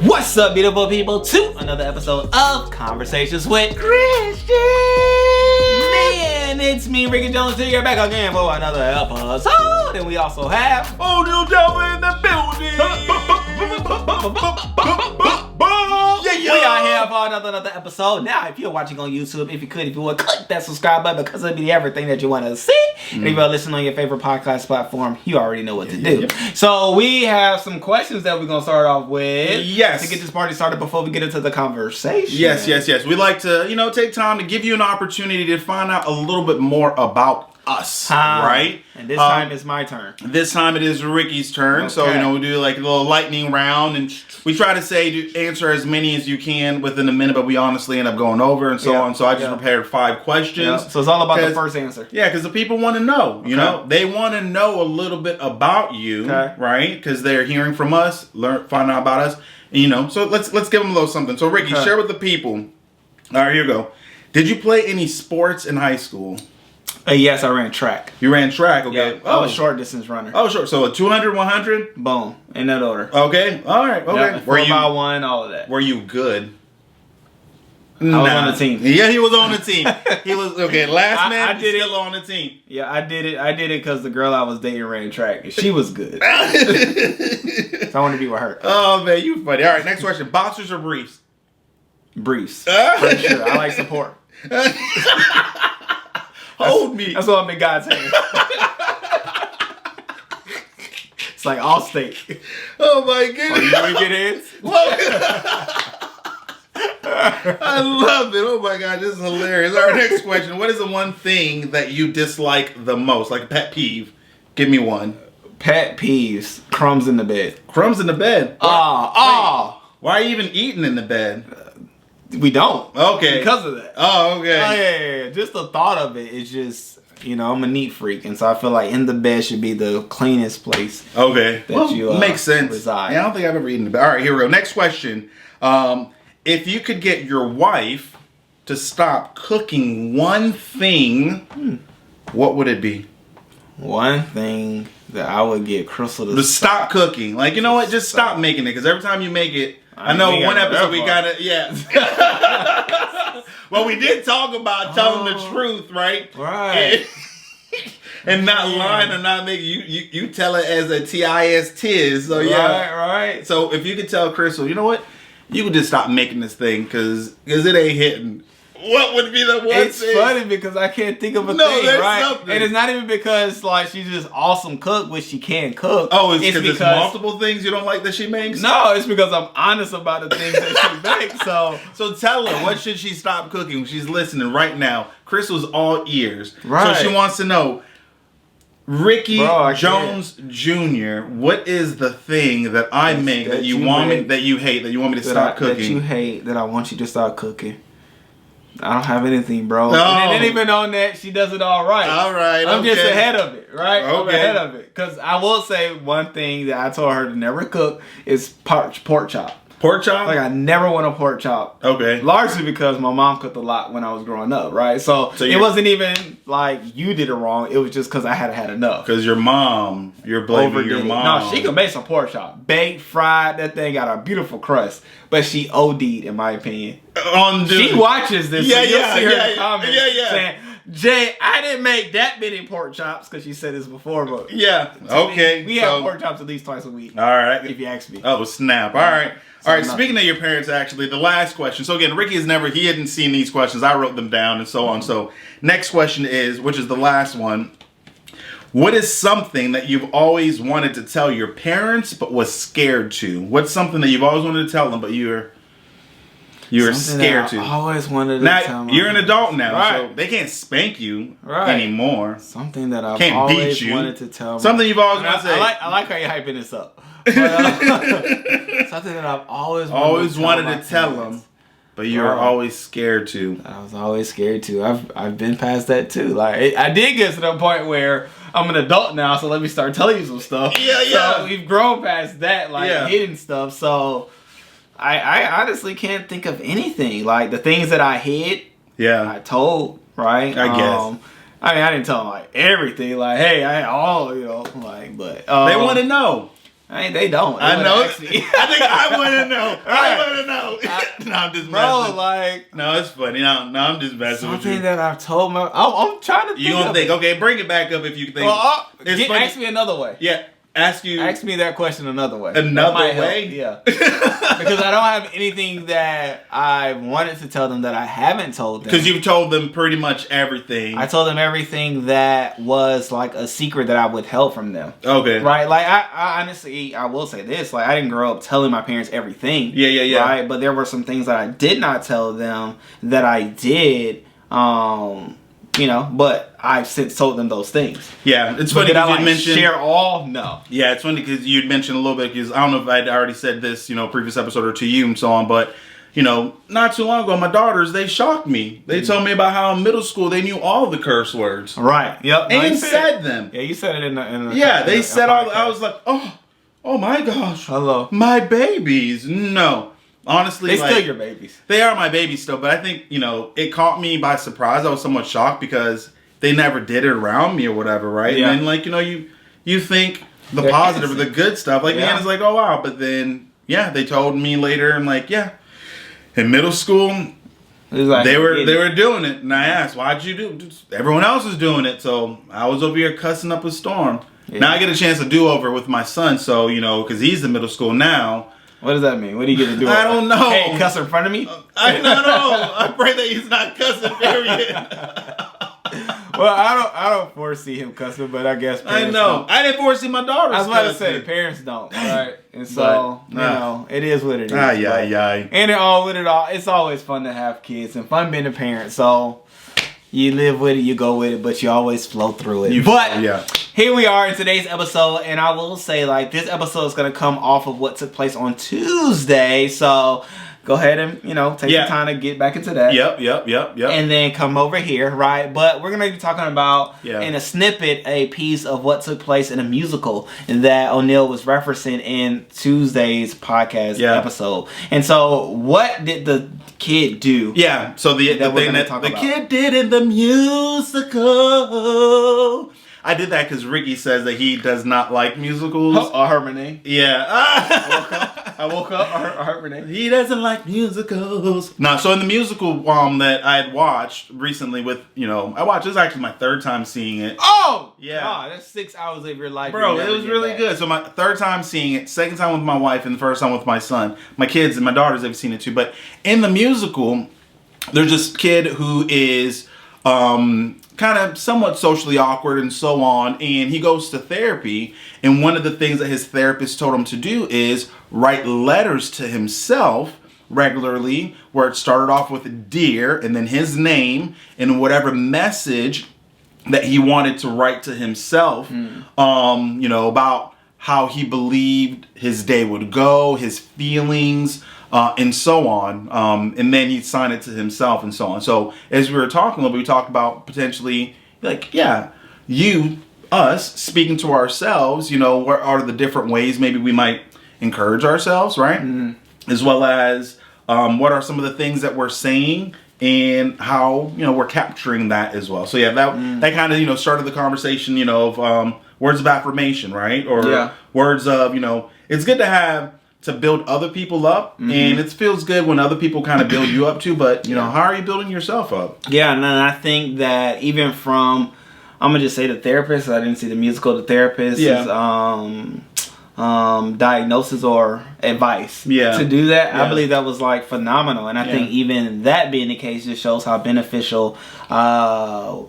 What's up, beautiful people, to another episode of Conversations with Christian. Man, it's me, Ricky Jones here, back again for another episode. And we also have Audio Java in the building. we are here for another episode. Now, if you're watching on YouTube, if you would, click that subscribe button because it'll be everything that you want to see. And if you're listening on your favorite podcast platform, you already know what to do. So we have some questions that we're going to start off with. Yes. To get this party started before we get into the conversation. Yes. We like to, take time to give you an opportunity to find out a little bit more about us, right? And this time it's my turn. This time it is Ricky's turn. Okay. So, we do like a little lightning round, and we try to answer as many as you can within a minute, but we honestly end up going over and so on. So I just prepared 5 questions. Yeah. So it's all about the first answer. Yeah, because the people want to know, you know, they want to know a little bit about you, right? Because they're hearing from us, find out about us, and, so let's give them a little something. So Ricky, share with the people. All right, here we go. Did you play any sports in high school? Yes, I ran track. You ran track, okay. Yeah, I was a short distance runner. Oh, sure. So a 200, 100? Boom. In that order. Okay. All right. Okay. Yeah, 4x1, all of that. Were you good? I was on the team. Yeah, he was on the team. He was, okay, last man, I did still on the team. Yeah, I did it. I did it because the girl I was dating ran track. And she was good. So I want to be with her. Oh, man, you funny. All right, next question. Boxers or briefs? Briefs. For sure. I like support. Hold me. That's what I'm in God's hands. It's like Allstate. Oh my goodness. You want to get hands? I love it. Oh my God, this is hilarious. All right, next question. What is the one thing that you dislike the most? Like a pet peeve. Give me one. Pet peeves. Crumbs in the bed. Crumbs in the bed? Why are you even eating in the bed? We don't. Okay. Because of that. Oh, okay. Oh, yeah. Just the thought of it is just, I'm a neat freak. And so I feel like in the bed should be the cleanest place. Okay. That you makes sense. reside. Yeah, I don't think I've ever eaten in the bed. All right, here we go. Next question. If you could get your wife to stop cooking one thing, what would it be? One thing that I would get Crystal to stop cooking. Like, you know what? Just stop making it. Because every time you make it, I know one episode we got to, well, we did talk about telling the truth, right? Right. And not lying or not making, you tell it as a tis. So, yeah. Right. So, if you could tell Crystal, you know what? You could just stop making this thing because it ain't hitting. What would be the one thing? It's funny because I can't think of a thing, right? Something. And it's not even because she's just awesome cook, which she can cook. Oh, it's because there's multiple things you don't like that she makes? No, it's because I'm honest about the things that she makes. So tell her, what should she stop cooking? She's listening right now. Crystal's all ears. Right. So she wants to know, Ricky Jones Jr., what is the thing that I make that you hate, that you want me to stop cooking? That you hate, that I want you to stop cooking. I don't have anything, bro. No. And even on that, she does it all right. All right, I'm just ahead of it, right? Okay. I'm ahead of it. Because I will say one thing that I told her to never cook is pork chop. Pork chop? Like, I never want a pork chop. Okay. Largely because my mom cooked a lot when I was growing up, right? So it wasn't even like you did it wrong. It was just because I had enough. Because you're blaming your mom. No, she can make some pork chop. Baked, fried, that thing got a beautiful crust. But she OD'd, in my opinion. She watches this. Yeah, so you'll see her in the comments saying, Jay, I didn't make that many pork chops, because she said this before, but okay. We have pork chops at least twice a week. All right. If you ask me. Oh, snap. All right. All right, speaking of your parents, actually, the last question. So again, Ricky he hadn't seen these questions. I wrote them down and so on. So next question is, which is the last one. What is something that you've always wanted to tell your parents but was scared to? What's something that you've always wanted to tell them but you're scared to? I always wanted to tell them. Now, you're an adult now, so they can't spank you anymore. Something that I've always wanted to tell them. Something you've always wanted to say. I like how you're hyping this up. But, something that I've always wanted to tell them, but you were always scared to. I was always scared to. I've been past that too. Like, I did get to the point where I'm an adult now, so let me start telling you some stuff. Yeah. So we've grown past that, hidden stuff. So I honestly can't think of anything. Like, the things that I hid, I told, right? I guess. I didn't tell them everything. Like, hey, but they want to know. They don't. I know. I Ask me. think I want to know. I want to know. No, I'm just messing. Like. No, it's funny. No, I'm just messing with you. Something that I've told my. I'm trying to think. You gonna think? Okay, bring it back up if you think. Well, ask me another way. Yeah. Ask me that question another way. Another way? Yeah. Because I don't have anything that I wanted to tell them that I haven't told them. Because you've told them pretty much everything. I told them everything that was like a secret that I withheld from them. Okay. Right? Like, I honestly, I will say this. Like, I didn't grow up telling my parents everything. Yeah. Right? But there were some things that I did not tell them that I did. But I've since told them those things. Yeah, it's funny because you mentioned share all. No. Yeah, it's funny because you'd mentioned a little bit because I don't know if I'd already said this, previous episode or to you and so on, but not too long ago, my daughters, they shocked me. They told me about how in middle school they knew all the curse words. Right. Yep. And said them. Yeah, you said it in the yeah, they said all. I was like, oh my gosh. Hello. My babies. No. Honestly, they still your babies. They are my babies still, but I think, it caught me by surprise. I was somewhat shocked because they never did it around me or whatever, right? Yeah. And then, you think the They're positive innocent. Or the good stuff. Like, Anna's like, oh, wow. But then, they told me later, I'm like, in middle school, like, they were doing it. And I asked, why'd you do it? Everyone else was doing it. So I was over here cussing up a storm. Yeah. Now I get a chance to do over with my son. So, because he's in middle school now. What does that mean? What do you get to do? I don't know. Hey, cuss in front of me? I don't know. I pray that he's not cussing, period. Well, I don't foresee him cussing, but I guess I know. Don't. I didn't foresee my daughters. I was about to say, parents don't, right? And so, it is what it is. And it's always fun to have kids and fun being a parent. So, you live with it, you go with it, but you always flow through it. Here we are in today's episode, and I will say, this episode is going to come off of what took place on Tuesday. So, go ahead and, take the time to get back into that. Yep. And then come over here, right? But we're going to be talking about, in a snippet, a piece of what took place in a musical that O'Neal was referencing in Tuesday's podcast episode. And so, what did the kid do? Yeah, so the thing that the kid did in the musical... I did that because Ricky says that he does not like musicals. I heard my name. Yeah. I woke up. I heard my name. He doesn't like musicals. No, so in the musical that I had watched recently with, this is actually my third time seeing it. Oh! Yeah. God, that's 6 hours of your life. Bro, it was really good. So my third time seeing it, second time with my wife, and the first time with my son. My kids and my daughters have seen it too. But in the musical, there's this kid who is... kind of somewhat socially awkward and so on, and he goes to therapy, and one of the things that his therapist told him to do is write letters to himself regularly, where it started off with "Dear" and then his name and whatever message that he wanted to write to himself, about how he believed his day would go, his feelings, and so on. And then he'd sign it to himself and so on. So as we were talking, we talked about potentially, us speaking to ourselves, what are the different ways maybe we might encourage ourselves, right? Mm-hmm. As well as what are some of the things that we're saying and how, we're capturing that as well. So that kind of, started the conversation, of words of affirmation, right? Or words of, it's good to build other people up, and it feels good when other people kind of build you up too, but how are you building yourself up? Yeah, and I think that even from, I'm gonna just say the therapist, I didn't see the musical, the therapist diagnosis or advice to do that. I believe that was phenomenal, and I think even that being the case just shows how beneficial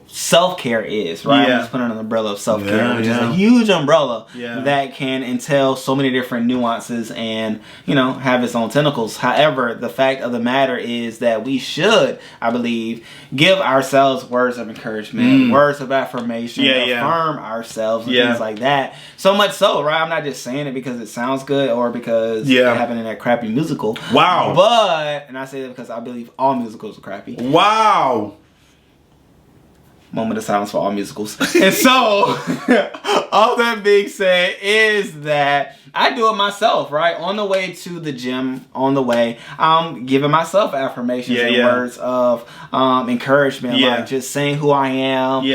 self-care is, right? I'm just putting an umbrella of self-care, which is a huge umbrella that can entail so many different nuances and have its own tentacles. However, the fact of the matter is that we should, I believe, give ourselves words of encouragement, words of affirmation, affirm ourselves and things like that. So much so, right? I'm not just saying it because it sounds good or because it happened in that crappy musical. Wow. But, and I say that because I believe all musicals are crappy. Wow. Moment of silence for all musicals. And so, all that being said is that I do it myself, right? On the way to the gym, on the way, I'm giving myself affirmations and words of encouragement, like just saying who I am,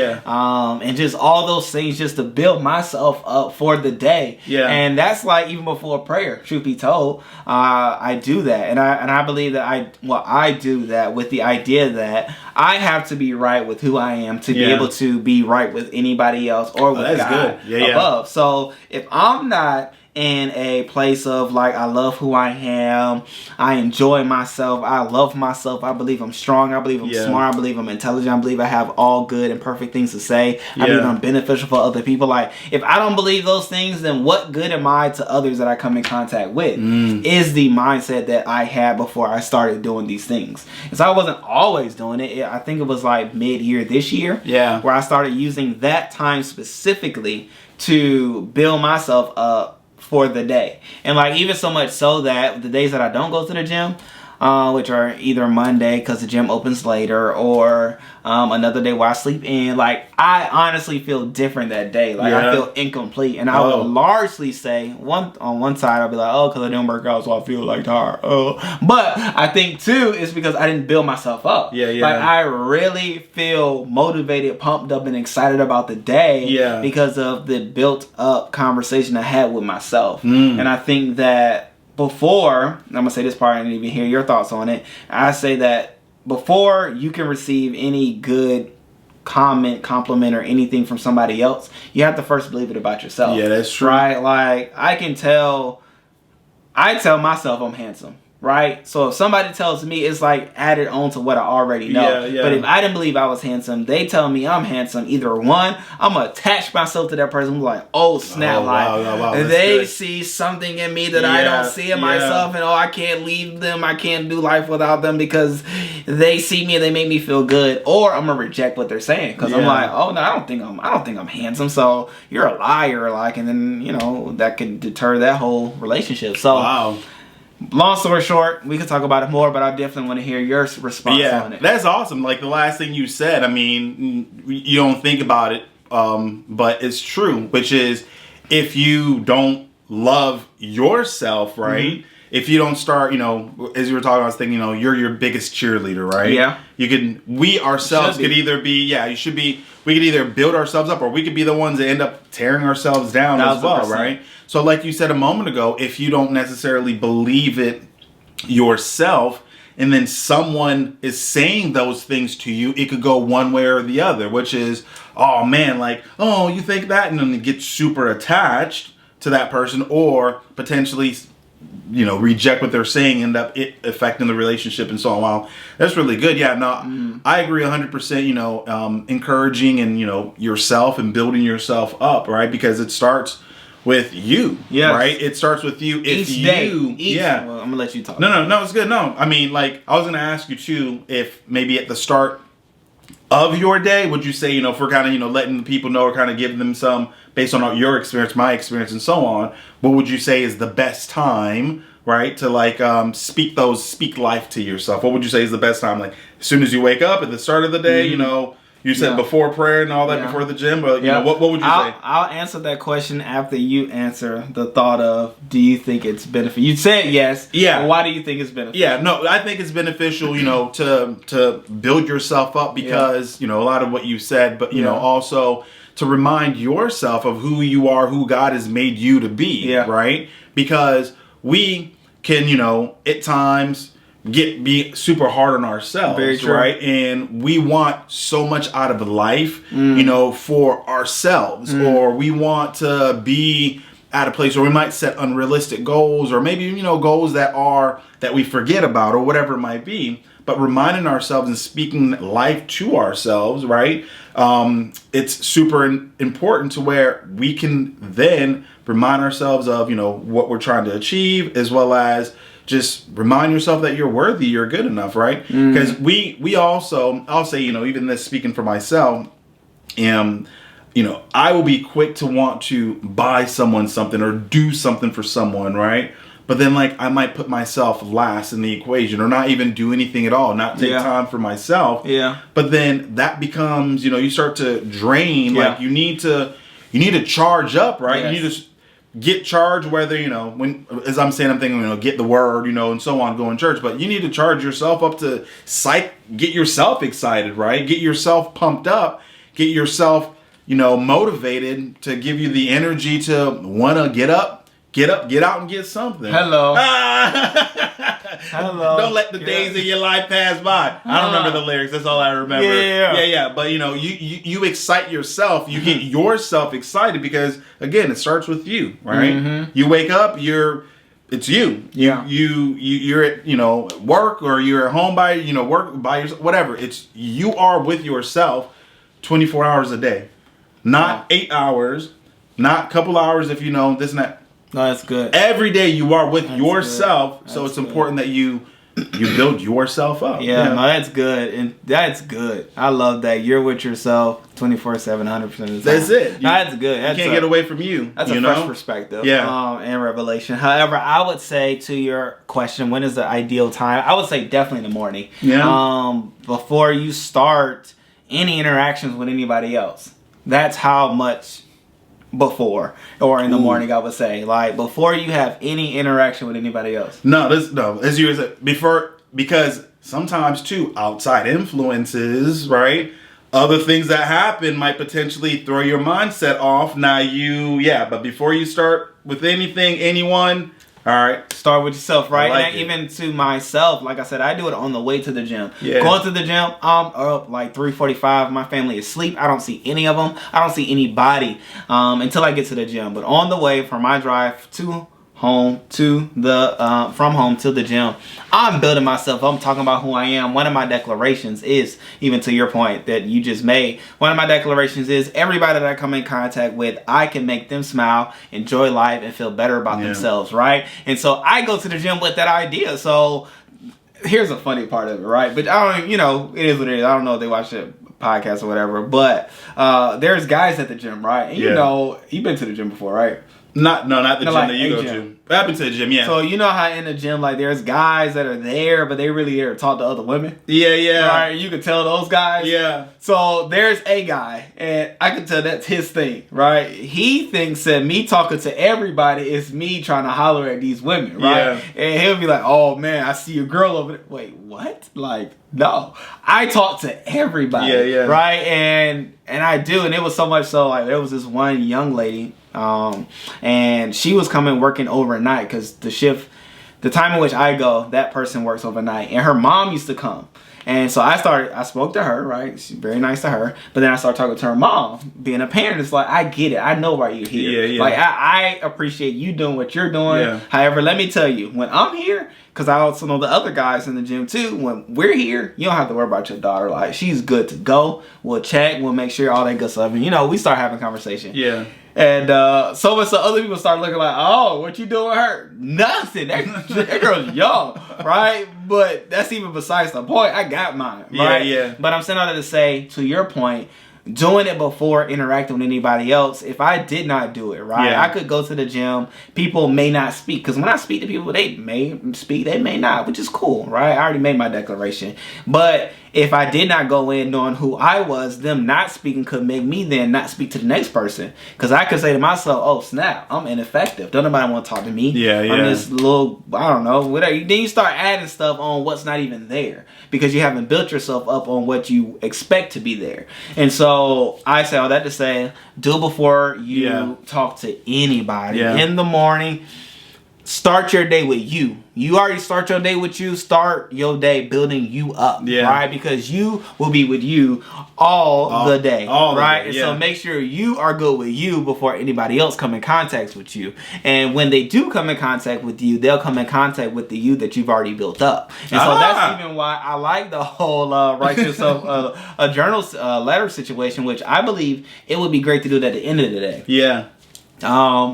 and just all those things just to build myself up for the day. And that's like even before prayer, truth be told, I do that. And I believe that I do that with the idea that I have to be right with who I am to be able to be right with anybody else or with God above. So if I'm not in a place of like, I love who I am, I enjoy myself, I love myself, I believe I'm strong, I believe I'm smart, I believe I'm intelligent, I believe I have all good and perfect things to say, I believe I'm beneficial for other people. Like, if I don't believe those things, then what good am I to others that I come in contact with? Is the mindset that I had before I started doing these things. And so I wasn't always doing it. I think it was like mid-year this year where I started using that time specifically to build myself up for the day. And like, even so much so that the days that I don't go to the gym, which are either Monday because the gym opens later, or another day where I sleep in, like, I honestly feel different that day. Like, I feel incomplete. And I would largely say, on one side, I'll be like, oh, because I didn't work out, so I feel like tired. But I think, too, it's because I didn't build myself up. Like, I really feel motivated, pumped up, and excited about the day because of the built-up conversation I had with myself. And I think that before, I'm going to say this part, I didn't even hear your thoughts on it. I say that before you can receive any good comment, compliment, or anything from somebody else, you have to first believe it about yourself. Yeah, that's true. Right? Like, I tell myself I'm handsome. Right? So if somebody tells me, it's like added on to what I already know. But if I didn't believe I was handsome, they tell me I'm handsome. Either one, I'm going to attach myself to that person. I'm like, oh, snap. They see something in me that I don't see in myself. And I can't leave them. I can't do life without them because they see me and they make me feel good. Or I'm going to reject what they're saying. Because I'm like, oh, no, I don't think I'm handsome. So you're a liar. Like, and then, that could deter that whole relationship. So, long story short, we could talk about it more, but I definitely want to hear your response on it. That's awesome. Like the last thing you said, I mean, you don't think about it, but it's true, which is if you don't love yourself, right? If you don't start, as you were talking, I was thinking, you're your biggest cheerleader, right? Yeah. We ourselves could either be, we could either build ourselves up or we could be the ones that end up tearing ourselves down as well, right? So like you said a moment ago, if you don't necessarily believe it yourself and then someone is saying those things to you, it could go one way or the other, which is, oh man, like, oh, you think that? And then get super attached to that person or potentially reject what they're saying, end up it affecting the relationship and so on. Wow, that's really good. Yeah, no, I agree 100%, encouraging and, yourself and building yourself up, right? Because it starts with you, right? It starts with you. If each day. Well, I'm gonna let you talk. No, it's good. No, I mean, like, I was gonna ask you too, if maybe at the start of your day, would you say, if we're kind of, letting the people know or kind of giving them some, based on your experience, my experience, and so on, what would you say is the best time, right, to like speak life to yourself? What would you say is the best time? Like, as soon as you wake up at the start of the day, you said before prayer and all that, before the gym, but what would you say? I'll answer that question after you answer the thought of, do you think it's beneficial? You said yes. Yeah. Why do you think it's beneficial? Yeah, no, I think it's beneficial, to build yourself up because, a lot of what you said, but, also to remind yourself of who you are, who God has made you to be, right? Because we can, at times be super hard on ourselves, right? And we want so much out of life, for ourselves, or we want to be at a place where we might set unrealistic goals, or maybe, goals that we forget about, or whatever it might be. But reminding ourselves and speaking life to ourselves, right? It's super important to where we can then remind ourselves of, what we're trying to achieve, as well as just remind yourself that you're worthy, you're good enough, right? Because we also, I'll say, even this speaking for myself, I will be quick to want to buy someone something or do something for someone, right? but then like I might put myself last in the equation or not even do anything at all, not take time for myself. Yeah. But then that becomes, you start to drain. Like you need to charge up, right? Yes. You need to get charged, whether, when, as I'm saying, I'm thinking, get the word, and so on, go in church. But you need to charge yourself up to get yourself excited, right? Get yourself pumped up, get yourself, motivated to give you the energy to want to get out and get something. Hello. Hello. Don't let the days of your life pass by. I don't remember the lyrics. That's all I remember. Yeah. But you excite yourself. You get yourself excited because again, it starts with you, right? Mm-hmm. You wake up. It's you. Yeah. You're at work or you're at home by work by yourself. Whatever. It's you are with yourself 24 hours a day, not 8 hours, not a couple hours if this and that. No, that's good. Every day you are with yourself, so it's important that you build yourself up. Yeah, no, that's good. And that's good. I love that. You're with yourself 24/7, 100% of the time. That's it. That's good. You can't get away from you. That's a fresh perspective. And revelation. However, I would say to your question, when is the ideal time? I would say definitely in the morning. Yeah. Before you start any interactions with anybody else. That's how much before or in the morning, I would say, like before you have any interaction with anybody else. As you said before, because sometimes too outside influences, right? Other things that happen might potentially throw your mindset off. Now but before you start with anyone, all right, start with yourself, right? Like and even to myself, like I said, I do it on the way to the gym. Yeah. Going to the gym, I'm up like 3:45. My family is asleep. I don't see any of them. I don't see anybody until I get to the gym. But on the way for my drive to home to the from home to the gym, I'm building myself. I'm talking about who I am. One of my declarations is, even to your point that you just made, one of my declarations is everybody that I come in contact with, I can make them smile, enjoy life, and feel better about themselves, right? And so I go to the gym with that idea. So here's a funny part of it, right? But I don't, it is what it is. I don't know if they watch the podcast or whatever, but there's guys at the gym, right? And you've been to the gym before, right? Not the gym that you go to. I've been to the gym, yeah. So you know how in the gym, like there's guys that are there, but they really there to talk to other women. Yeah. Right, you can tell those guys. Yeah. So there's a guy, and I can tell that's his thing, right? He thinks that me talking to everybody is me trying to holler at these women, right? Yeah. And he'll be like, "Oh man, I see a girl over there." Wait, what? Like, no, I talk to everybody. Yeah. Right, and I do, and it was so much so like there was this one young lady. And she was working overnight because the time in which I go, that person works overnight, and her mom used to come. And so I spoke to her, right? She's very nice to her. But then I started talking to her mom. Being a parent, it's like, I get it. I know why you're here. Yeah. Like, I appreciate you doing what you're doing. Yeah. However, let me tell you, when I'm here, because I also know the other guys in the gym too, when we're here, you don't have to worry about your daughter. Like, she's good to go. We'll check. We'll make sure all that good stuff. And, we start having conversation. Yeah. And so much so other people start looking like, oh, what you doing with her? Nothing. That girl's young, right? But that's even besides the point. I got mine, right? Yeah. But I'm saying all that to say, to your point, doing it before interacting with anybody else, if I did not do it, right, I could go to the gym. People may not speak. Because when I speak to people, they may speak, they may not, which is cool, right? I already made my declaration. But if I did not go in knowing who I was, them not speaking could make me then not speak to the next person. Because I could say to myself, oh, snap, I'm ineffective. Don't nobody want to talk to me. Yeah. I'm this little, I don't know, whatever. Then you start adding stuff on what's not even there. Because you haven't built yourself up on what you expect to be there. And so I say all that to say, do it before you talk to anybody. In the morning, start your day with you. You already start your day with you. Start your day building you up, right? Because you will be with you all the day, right? And so make sure you are good with you before anybody else come in contact with you. And when they do come in contact with you, they'll come in contact with the you that you've already built up. And so that's even why I like the whole write yourself a journal letter situation, which I believe it would be great to do that at the end of the day. Yeah.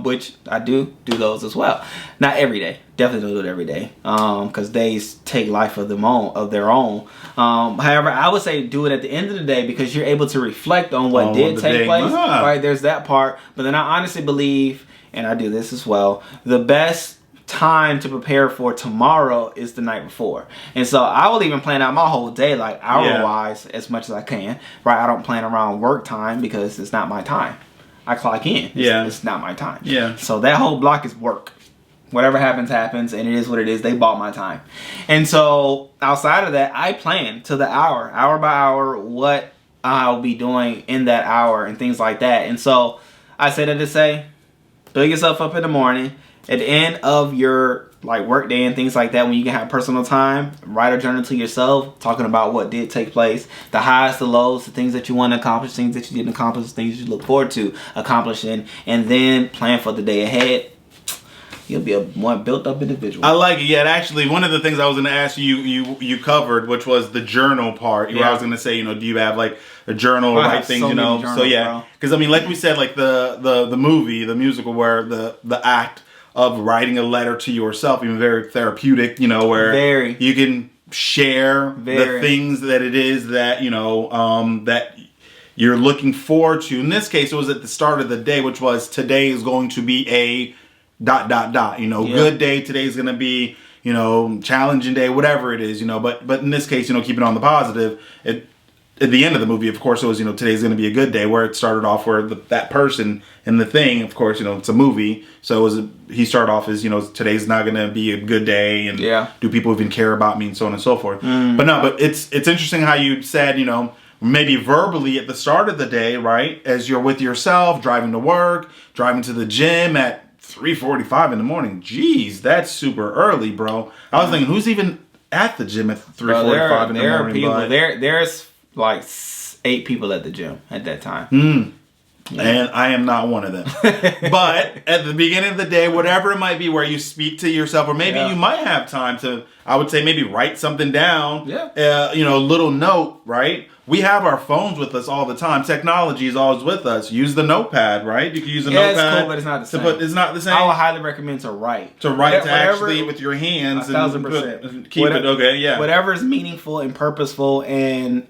Which I do those as well. Not every day. Definitely don't do it every day. Because days take life of their own. However, I would say do it at the end of the day because you're able to reflect on what did take place. Right, there's that part. But then I honestly believe, and I do this as well, the best time to prepare for tomorrow is the night before. And so I will even plan out my whole day, like hour-wise, as much as I can. Right? I don't plan around work time because it's not my time. I clock in. It's not my time. Yeah. So that whole block is work. Whatever happens, happens, and it is what it is. They bought my time. And so outside of that, I plan to the hour by hour, what I'll be doing in that hour and things like that. And so I say that to say, build yourself up in the morning. At the end of your work day and things like that, when you can have personal time, write a journal to yourself, talking about what did take place, the highs, the lows, the things that you want to accomplish, things that you didn't accomplish, things you look forward to accomplishing, and then plan for the day ahead. You'll be a more built-up individual. I like it. Yeah, and actually, one of the things I was going to ask you covered, which was the journal part. I was going to say, do you have a journal, write things, so journals, so yeah, because I mean, like we said, like the movie, the musical, where the act of writing a letter to yourself, even very therapeutic, where you can share the things that it is that that you're looking forward to. In this case, it was at the start of the day, which was today is going to be a ... good day. Today's going to be, challenging day, whatever it is, but in this case, keep it on the positive. At the end of the movie, of course, it was, today's going to be a good day, where it started off where that person and the thing, of course, it's a movie. So he started off as, today's not going to be a good day. And do people even care about me, and so on and so forth. But it's interesting how you said, maybe verbally at the start of the day, right? As you're with yourself, driving to work, driving to the gym at 3:45 in the morning. Jeez, that's super early, bro. I was thinking, who's even at the gym at 3:45 in the morning? People, there's 8 people at the gym at that time. And I am not one of them. But at the beginning of the day, whatever it might be, where you speak to yourself, or maybe you might have time to, I would say, maybe write something down. A little note, right? We have our phones with us all the time. Technology is always with us. Use the notepad, right? You can use a notepad. Yeah, it's cool, but it's not the same. It's not the same. I would highly recommend to write. Actually with your hands. 1,000%. Keep it, okay, yeah. Whatever is meaningful and purposeful and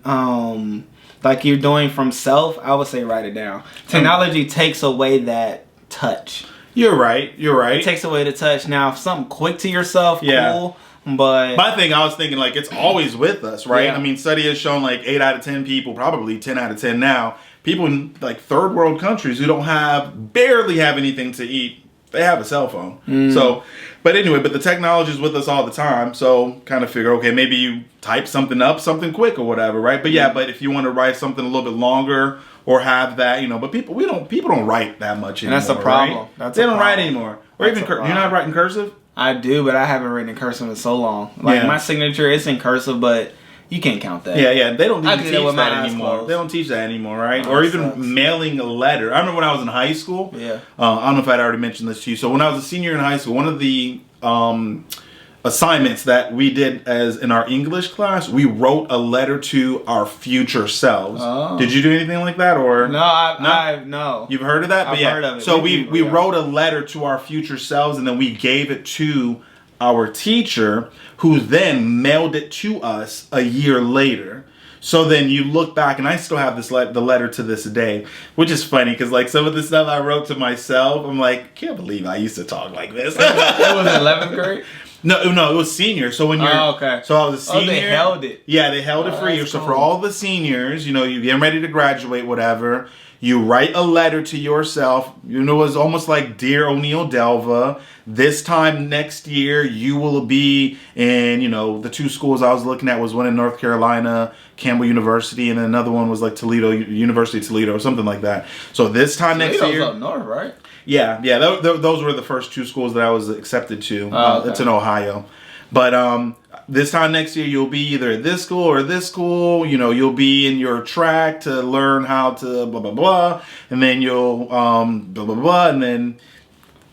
like you're doing from self, I would say write it down. Technology takes away that touch. You're right. It takes away the touch. Now, if something quick to yourself, cool. But my thing, I was thinking, it's always with us, right? I mean, study has shown 8 out of 10 people, probably 10 out of 10 now, people in third world countries who barely have anything to eat, they have a cell phone. So, but anyway, the technology is with us all the time. So kind of figure, okay, maybe you type something up, something quick or whatever, right? But but if you want to write something a little bit longer or have that, but people don't write that much anymore. And that's a problem. Right? They don't write anymore. Or even you're not writing cursive? I do, but I haven't written in cursive in so long. My signature is in cursive, but you can't count that. Yeah. They don't even teach that anymore. They don't teach that anymore, right? Or even mailing a letter. I remember when I was in high school. Yeah. I don't know if I'd already mentioned this to you. So when I was a senior in high school, one of the assignments that we did as in our English class, we wrote a letter to our future selves. Oh. Did you do anything like that, or no? No. You've heard of that? I've heard of it. So we wrote a letter to our future selves, and then we gave it to our teacher, who then mailed it to us a year later. So then you look back, and I still have the letter to this day, which is funny because some of the stuff I wrote to myself, I'm like, can't believe I used to talk like this. It was 11th grade. No, it was senior. So when you're, okay. So I was a senior. Oh, they held it. Yeah, they held it for you. So for all the seniors, you're getting ready to graduate, whatever. You write a letter to yourself. It was almost like, Dear O'Neill Delva, this time next year you will be in, the 2 schools I was looking at was one in North Carolina, Campbell University, and then another one was Toledo, University of Toledo, or something like that. So this time next year. Up north, right? Yeah. Those were the first 2 schools that I was accepted to. Okay. It's in Ohio. But this time next year, you'll be either at this school or this school. You'll be in your track to learn how to blah, blah, blah. And then you'll blah, blah, blah. And then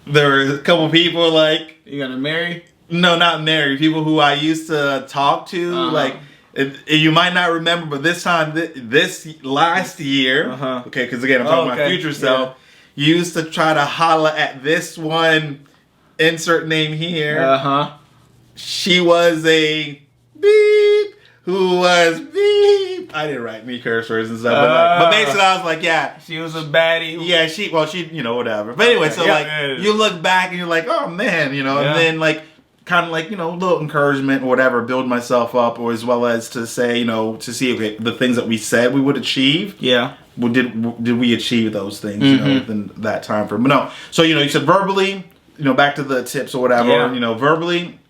there were a couple people You gonna marry? No, not marry. People who I used to talk to. You might not remember, but this time, this last year, okay, because again, I'm talking about future self, used to try to holla at this one, insert name here. She was a beep who was beep I didn't write me curse words and stuff, but basically I was like, yeah, she was a baddie. Yeah, she, whatever. But anyway, so you look back and you're like, oh man, and then kind of a little encouragement or whatever, build myself up, or as well as to say, to see the things that we said we would achieve. Yeah. Well, did we achieve those things, within that time frame? But no. So, you said verbally, back to the tips or whatever, verbally,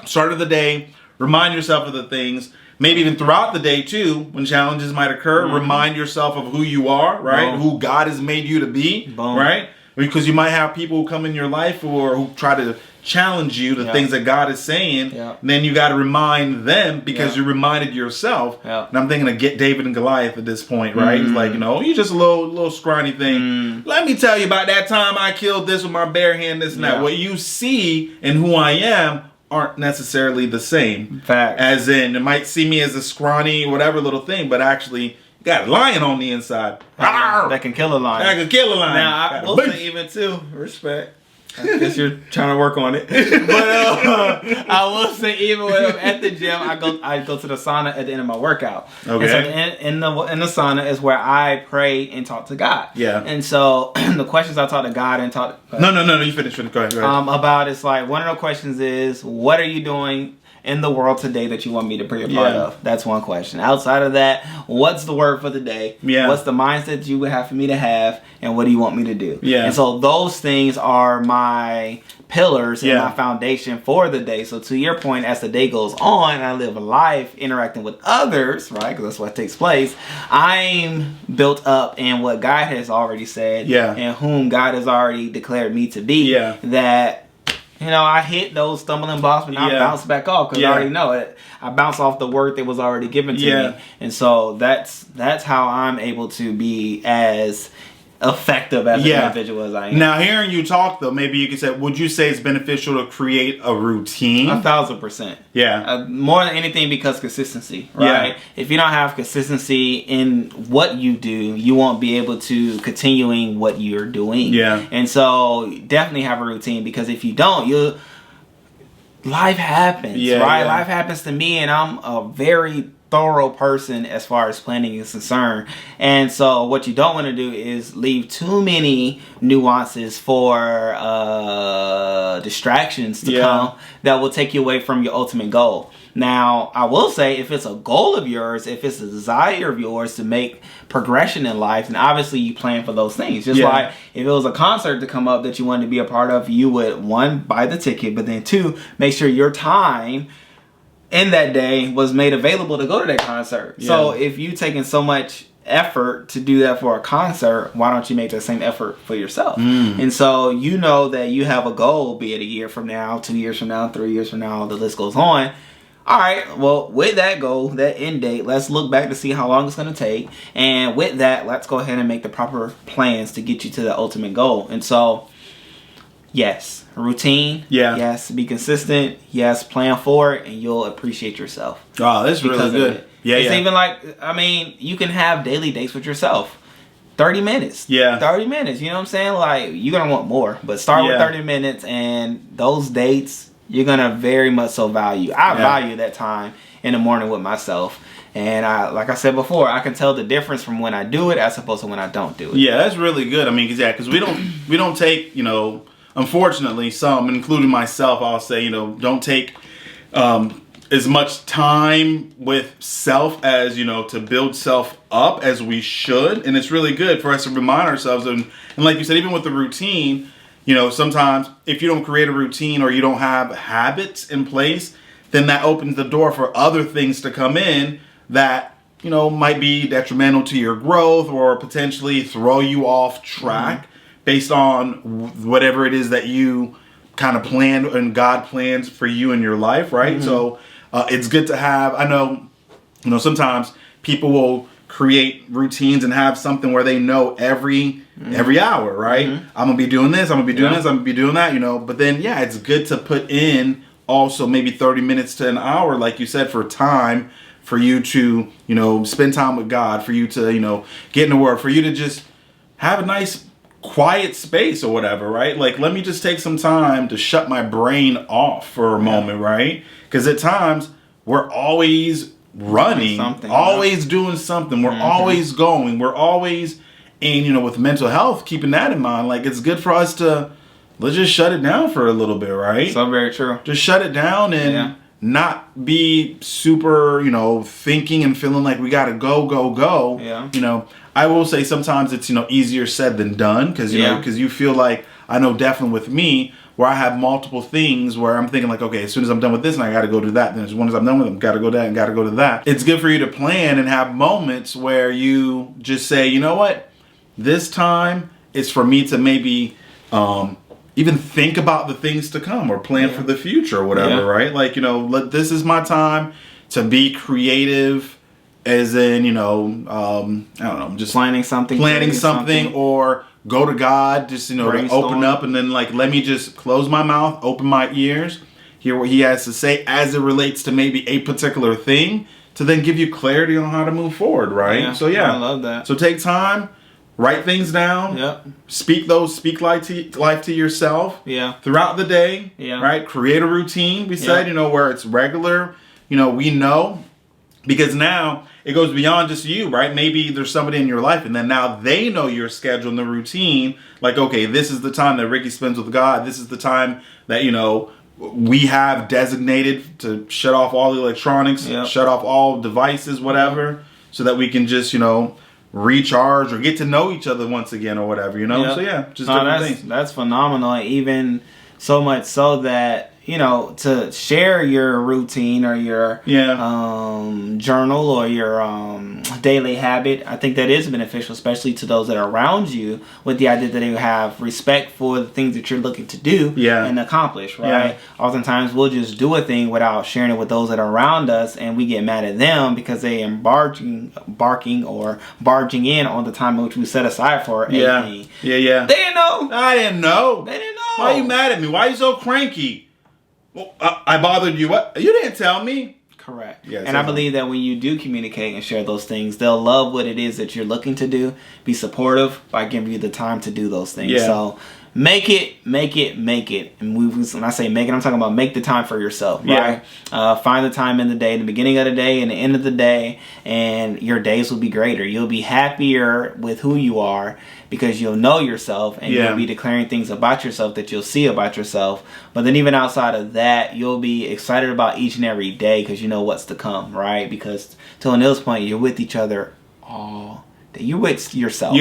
start of the day, remind yourself of the things, maybe even throughout the day too, when challenges might occur, remind yourself of who you are, right? Boom. Who God has made you to be, Boom. right? Because you might have people who come in your life or who try to challenge you, the things that God is saying. And then you got to remind them because you reminded yourself. And I'm thinking of get David and Goliath at this point, right? It's like, you're just a little scrawny thing. Let me tell you about that time I killed this with my bare hand, this and that. What you see and who I am aren't necessarily the same. Fact. As in, it might see me as a scrawny, whatever little thing, but actually got a lion on the inside. That can kill a lion. That can kill a lion. Now, I will say even too, respect. I guess you're trying to work on it. But I will say even when I'm at the gym, I go to the sauna at the end of my workout. Okay. And so in the sauna is where I pray and talk to God. Yeah. And so the questions I talk to God and talk. No, you finish. Go ahead. About it's like one of the questions is, what are you doing in the world today that you want me to be a part of? That's one question. Outside of that, what's the word for the day? Yeah. What's the mindset you would have for me to have? And what do you want me to do? Yeah. And so those things are my pillars and my foundation for the day. So to your point, as the day goes on, I live a life interacting with others, right? Because that's what takes place. I'm built up in what God has already said. And whom God has already declared me to be. That I hit those stumbling blocks, but I bounce back off because I already know it. I bounce off the word that was already given to me, and so that's how I'm able to be as effective as an individual as I am. Now, hearing you talk though, maybe you could say, would you say it's beneficial to create a routine? 1,000%. Yeah. More than anything, because consistency, right? Yeah. If you don't have consistency in what you do, you won't be able to continuing what you're doing. Yeah. And so definitely have a routine, because if you don't, life happens, right? Yeah. Life happens to me, and I'm a very thorough person as far as planning is concerned. And so what you don't want to do is leave too many nuances for distractions to come that will take you away from your ultimate goal. Now, I will say, if it's a goal of yours, if it's a desire of yours to make progression in life, then obviously you plan for those things. Just like if it was a concert to come up that you wanted to be a part of, you would, one, buy the ticket, but then two, make sure your time in that day was made available to go to that concert. So if you taking so much effort to do that for a concert, why don't you make that same effort for yourself? And so that you have a goal, be it a year from now, 2 years from now, 3 years from now, the list goes on. All right, well, with that goal, that end date, let's look back to see how long it's going to take. And with that, let's go ahead and make the proper plans to get you to the ultimate goal. And so, yes, routine. Yes, be consistent. Yes, plan for it, and you'll appreciate yourself. Oh, that's really good. It's even like, you can have daily dates with yourself. 30 minutes. 30 minutes. You know what I'm saying? Like, you're going to want more, but start with 30 minutes, and those dates, you're going to very much so value. I value that time in the morning with myself. And like I said before, I can tell the difference from when I do it as opposed to when I don't do it. Yeah, that's really good. I mean, because we don't take, unfortunately, some, including myself, I'll say, don't take as much time with self as, to build self up as we should. And it's really good for us to remind ourselves. And like you said, even with the routine, sometimes if you don't create a routine or you don't have habits in place, then that opens the door for other things to come in that, might be detrimental to your growth or potentially throw you off track based on whatever it is that you kind of plan and God plans for you in your life, right? So it's good to have, I know, sometimes people will create routines and have something where they know every hour, right? I'm gonna be doing this, I'm gonna be doing this, I'm gonna be doing that, but then it's good to put in also maybe 30 minutes to an hour, like you said, for time for you to, spend time with God, for you to, get in the Word, for you to just have a nice quiet space or whatever, right? Like, let me just take some time to shut my brain off for a moment, right? Because at times we're always running, always doing something. We're always going. We're always, and you know, with mental health, keeping that in mind, like it's good for us to let's just shut it down for a little bit, right? So very true. Just shut it down and not be super, you know, thinking and feeling like we got to go. Yeah. You know, I will say sometimes it's, you know, easier said than done because, you know, because you feel like, I know definitely with me, where I have multiple things where I'm thinking like, okay, as soon as I'm done with this and I got to go do that. Then as soon as I'm done with them, got to go that and got to go to that. It's good for you to plan and have moments where you just say, you know what, this time is for me to maybe, even think about the things to come or plan for the future or whatever, right? Like, you know, this is my time to be creative, as in, you know, I don't know, just planning something or go to God, just, you know, to open up and then like, let me just close my mouth, open my ears, hear what he has to say as it relates to maybe a particular thing to then give you clarity on how to move forward, right? Yeah, so yeah, I love that. So take time. Write things down. Yep. Speak life to yourself. Yeah. Throughout the day. Yeah. Right. Create a routine. We said, you know, where it's regular. You know, we know because now it goes beyond just you, right? Maybe there's somebody in your life, and then now they know your schedule and the routine. Like, okay, this is the time that Ricky spends with God. This is the time that, you know, we have designated to shut off all the electronics, shut off all devices, whatever, so that we can just, you know, recharge or get to know each other once again or whatever, you know? So yeah, just different things. That's phenomenal. Even so much so that, you know, to share your routine or your journal or your daily habit, I think that is beneficial, especially to those that are around you, with the idea that they have respect for the things that you're looking to do and accomplish, right? Oftentimes we'll just do a thing without sharing it with those that are around us, and we get mad at them because they are barking or barging in on the time which we set aside for anything. They didn't know. I didn't know. They didn't know. Why are you mad at me? Why are you so cranky? Well, I bothered you. What? You didn't tell me. Correct. Yeah, and I believe that when you do communicate and share those things, they'll love what it is that you're looking to do. Be supportive by giving you the time to do those things. So make it. And when I say make it, I'm talking about make the time for yourself, right? Find the time in the day, the beginning of the day and the end of the day, and your days will be greater. You'll be happier with who you are because you'll know yourself, and you'll be declaring things about yourself that you'll see about yourself. But then even outside of that, you'll be excited about each and every day because you know what's to come, right? Because to Anil's point, you're with each other all day. You're with yourself.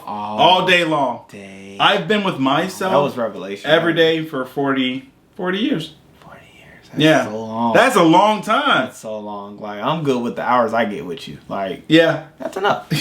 All day long. I've been with myself. That was revelation. Every day for 40 years. That's so long. That's a long time. That's so long. Like, I'm good with the hours I get with you. Like, that's enough. But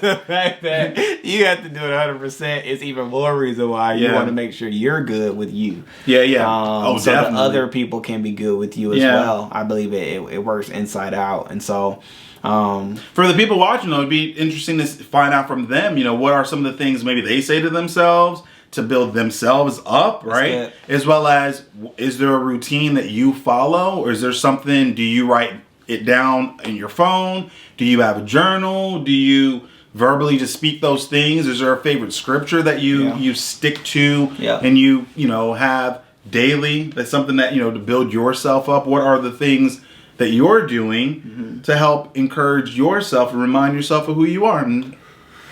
the fact that you have to do it 100% is even more reason why you want to make sure you're good with you. So definitely. That other people can be good with you as well. I believe it works inside out. And so, for the people watching, though, it'd be interesting to find out from them, you know, what are some of the things maybe they say to themselves to build themselves up, right? As well as, is there a routine that you follow, or is there something, do you write it down in your phone? Do you have a journal? Do you verbally just speak those things? Is there a favorite scripture that you stick to and you know, have daily? That's something that, you know, to build yourself up. What are the things that you're doing to help encourage yourself and remind yourself of who you are?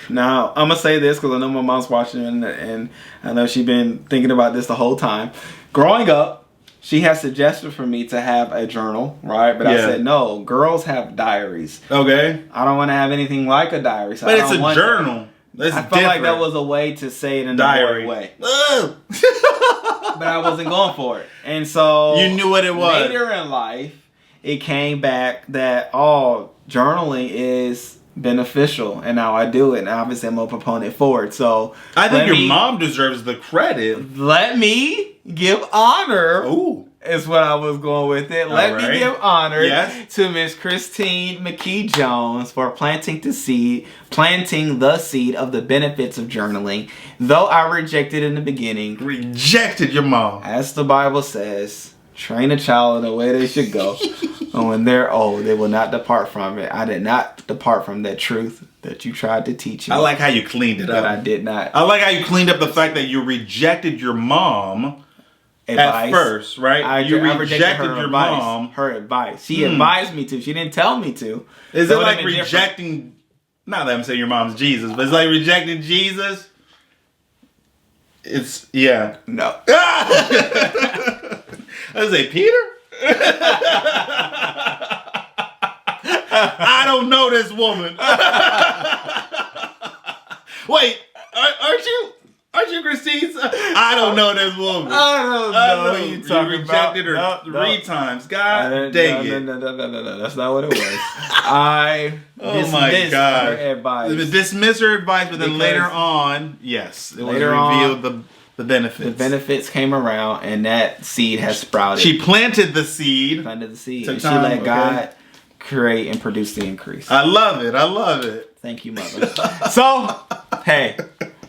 Now, I'm going to say this because I know my mom's watching and I know she's been thinking about this the whole time. Growing up, she has suggested for me to have a journal, right? But I said, no, girls have diaries. Okay. I don't want to have anything like a diary. So but it's a journal. That's I felt like that was a way to say it in a diary way. But I wasn't going for it. And so you knew what it was. Later in life, it came back that, journaling is beneficial, and now I do it, and obviously I'm a proponent for it. So I think your mom deserves the credit. Let me give honor. Is what I was going with it. Let me give honor to Miss Christine McKee Jones for planting the seed of the benefits of journaling. Though I rejected in the beginning. Rejected your mom. As the Bible says, train a child in the way they should go. And when they're old, they will not depart from it. I did not depart from that truth that you tried to teach me. I like how you cleaned it up. I did not. I like how you cleaned up the fact that you rejected your mom advice. At first, right? I rejected her your advice, mom. Her advice. She advised me to. She didn't tell me to. Is it like rejecting? Not that I'm saying your mom's Jesus, but it's like rejecting Jesus. It's No. I was say Peter. I don't know this woman. Wait, aren't you Christine? I don't know this woman. I don't know what you talking You rejected her about. three times. God dang it. No. That's not what it was. I dismissed her advice. Dismiss her advice, but then later on, yes, it was revealed the benefits. The benefits came around, and that seed has sprouted. She planted the seed. And she let God create and produce the increase. I love it. Thank you, mother. So, hey,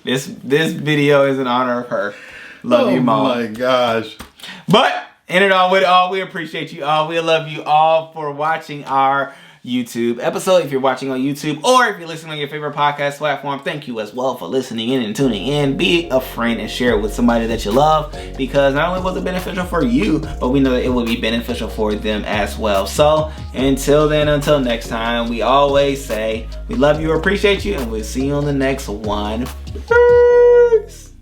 this video is in honor of her. Love you, Mom. Oh my gosh. But in it all, with it all, we appreciate you all. We love you all for watching our YouTube episode. If you're watching on YouTube or if you're listening on your favorite podcast platform, thank you as well for listening in and tuning in. Be a friend and share it with somebody that you love, because not only was it beneficial for you, but we know that it will be beneficial for them as well. So until next time, we always say we love you, appreciate you, and we'll see you on the next one. Peace.